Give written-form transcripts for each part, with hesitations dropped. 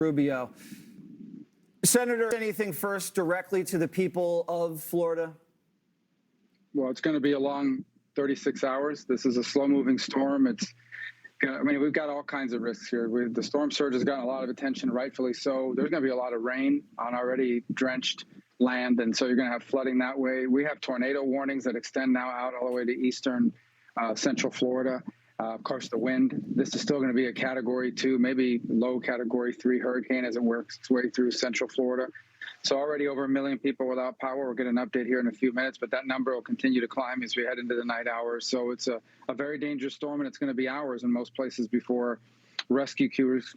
Rubio. Senator, anything first directly to the people of Florida? Well, it's going to be a long 36 hours. This is a slow-moving storm. We've got all kinds of risks here. The storm surge has gotten a lot of attention, rightfully so. There's going to be a lot of rain on already drenched land, and so you're going to have flooding that way. We have tornado warnings that extend now out all the way to eastern central Florida. Of course, the wind. This is still going to be a Category 2, maybe low Category 3 hurricane as it works its way through central Florida. So already over 1 million people without power. We'll get an update here in a few minutes, but that number will continue to climb as we head into the night hours. So it's a very dangerous storm, and it's going to be hours in most places before rescue crews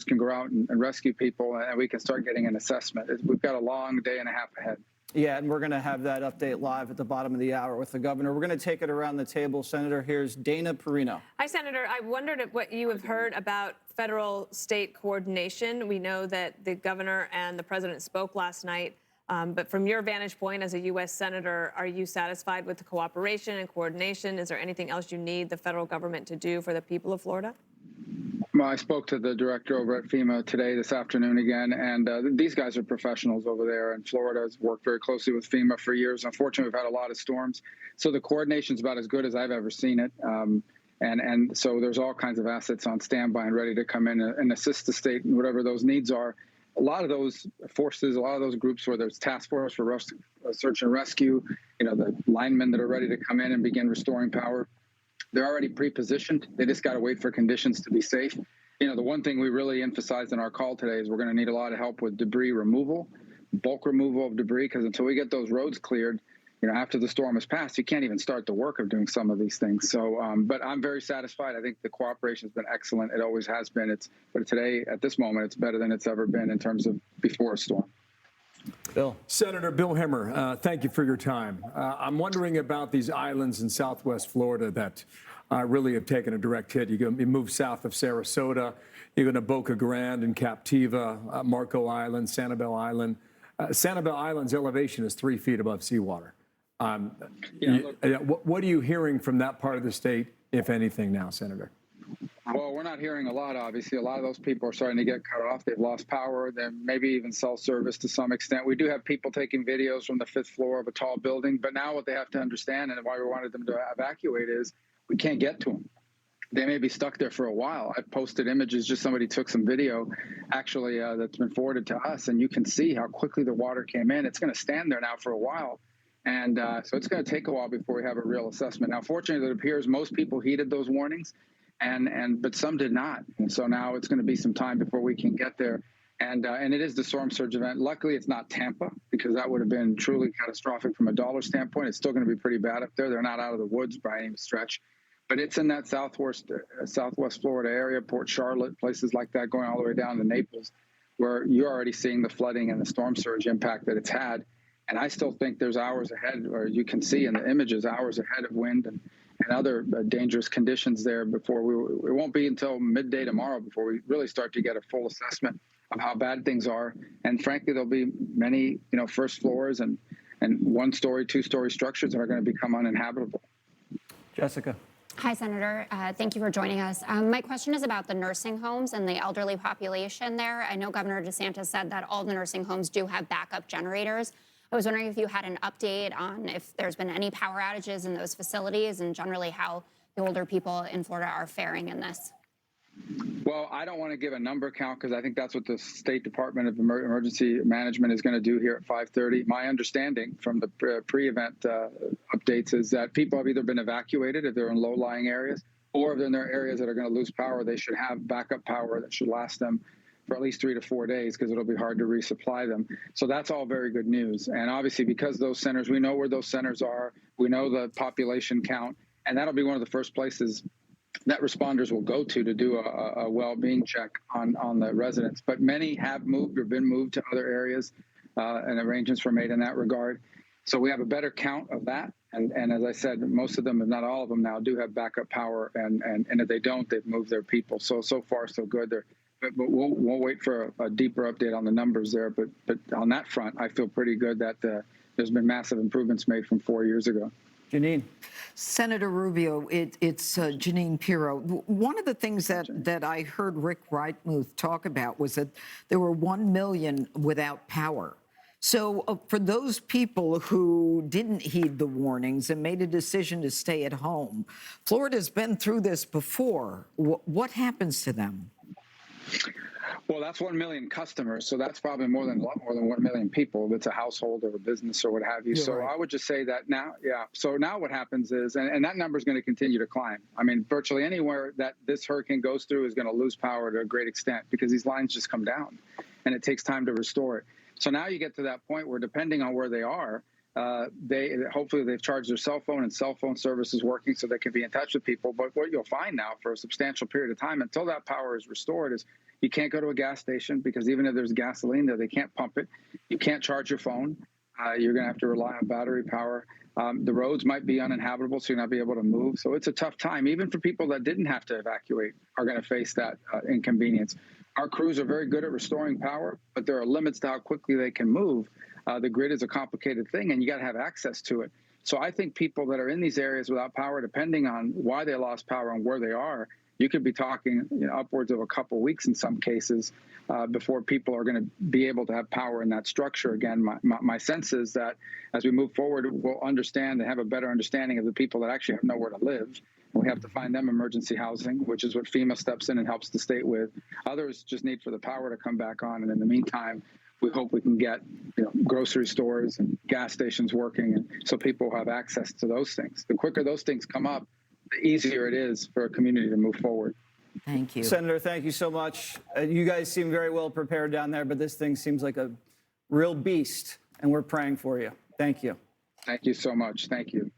can go out and rescue people, and we can start getting an assessment. We've got a long day and a half ahead. Yeah, and we're going to have that update live at the bottom of the hour with the governor. We're going to take it around the table. Senator, here's Dana Perino. Hi, Senator. I wondered what you have heard about federal-state coordination. We know that the governor and the president spoke last night, but from your vantage point as a U.S. senator, are you satisfied with the cooperation and coordination? Is there anything else you need the federal government to do for the people of Florida? Well, I spoke to the director over at FEMA this afternoon again, and these guys are professionals over there, and Florida has worked very closely with FEMA for years. Unfortunately, we've had a lot of storms, so the coordination is about as good as I've ever seen it. And so there's all kinds of assets on standby and ready to come in and assist the state in whatever those needs are. A lot of those forces, a lot of those groups, whether it's task force for search and rescue, the linemen that are ready to come in and begin restoring power, they're already pre-positioned. They just got to wait for conditions to be safe. The one thing we really emphasized in our call today is we're going to need a lot of help with debris removal, bulk removal of debris, because until we get those roads cleared, after the storm has passed, you can't even start the work of doing some of these things. So, but I'm very satisfied. I think the cooperation has been excellent. It always has been. But today, at this moment, it's better than it's ever been in terms of before a storm. Bill. Senator Bill Hemmer, thank you for your time. I'm wondering about these islands in Southwest Florida that really have taken a direct hit. You move south of Sarasota, you're going to Boca Grande and Captiva, Marco Island, Sanibel Island. Sanibel Island's elevation is 3 feet above seawater. What are you hearing from that part of the state, if anything, now, Senator? Well, we're not hearing a lot, obviously. A lot of those people are starting to get cut off. They've lost power. They're maybe even cell service to some extent. We do have people taking videos from the 5th floor of a tall building. But now what they have to understand, and why we wanted them to evacuate, is we can't get to them. They may be stuck there for a while. I posted images, just somebody took some video, actually, that's been forwarded to us. And you can see how quickly the water came in. It's going to stand there now for a while. And so it's going to take a while before we have a real assessment. Now, fortunately, it appears most people heeded those warnings, but some did not. And so now it's going to be some time before we can get there. And it is the storm surge event. Luckily, it's not Tampa, because that would have been truly catastrophic from a dollar standpoint. It's still going to be pretty bad up there. They're not out of the woods by any stretch. But it's in that southwest Florida area, Port Charlotte, places like that, going all the way down to Naples, where you're already seeing the flooding and the storm surge impact that it's had. And I still think there's hours ahead, or you can see in the images, hours ahead of wind and other dangerous conditions there before it won't be until midday tomorrow before we really start to get a full assessment of how bad things are. And frankly, there'll be many, first floors and 1-story, 2-story structures that are going to become uninhabitable. Jessica. Hi, Senator. Thank you for joining us. My question is about the nursing homes and the elderly population there. I know Governor DeSantis said that all the nursing homes do have backup generators. I was wondering if you had an update on if there's been any power outages in those facilities and generally how the older people in Florida are faring in this. Well, I don't want to give a number count because I think that's what the State Department of Emergency Management is going to do here at 5:30. My understanding from the pre-event updates is that people have either been evacuated if they're in low-lying areas, or if they're in their areas that are going to lose power, they should have backup power that should last them for at least 3 to 4 days, because it'll be hard to resupply them. So that's all very good news. And obviously, because those centers, we know where those centers are, we know the population count, and that'll be one of the first places that responders will go to do a well-being check on the residents. But many have moved or been moved to other areas, and arrangements were made in that regard. So we have a better count of that. And as I said, most of them, if not all of them now, do have backup power. And if they don't, they've moved their people. So far, so good. But we'll wait for a deeper update on the numbers there. But on that front, I feel pretty good that there's been massive improvements made from 4 years ago. Janine. Senator Rubio, it's Janine Pirro. One of the things that I heard Rick Reitmuth talk about was that there were 1 million without power. So for those people who didn't heed the warnings and made a decision to stay at home, Florida's been through this before. What happens to them? Well, that's 1 million customers, so that's probably a lot more than 1 million people. If it's a household or a business or what have you. You're so right. I would just say that now, yeah. So now what happens is, and that number is going to continue to climb. I mean, virtually anywhere that this hurricane goes through is going to lose power to a great extent because these lines just come down, and it takes time to restore it. So now you get to that point where, depending on where they are, hopefully they've charged their cell phone and cell phone service is working so they can be in touch with people. But what you'll find now for a substantial period of time until that power is restored is you can't go to a gas station because even if there's gasoline there, they can't pump it. You can't charge your phone. You're going to have to rely on battery power. The roads might be uninhabitable, so you're not be able to move. So it's a tough time. Even for people that didn't have to evacuate are going to face that inconvenience. Our crews are very good at restoring power, but there are limits to how quickly they can move. The grid is a complicated thing, and you got to have access to it. So I think people that are in these areas without power, depending on why they lost power and where they are, you could be talking upwards of a couple weeks in some cases before people are going to be able to have power in that structure again. My sense is that as we move forward, we'll understand and have a better understanding of the people that actually have nowhere to live. We have to find them emergency housing, which is what FEMA steps in and helps the state with. Others just need for the power to come back on. And in the meantime, we hope we can get grocery stores and gas stations working, and so people have access to those things. The quicker those things come up, the easier it is for a community to move forward. Thank you. Senator, thank you so much. You guys seem very well prepared down there, but this thing seems like a real beast, and we're praying for you. Thank you. Thank you so much. Thank you.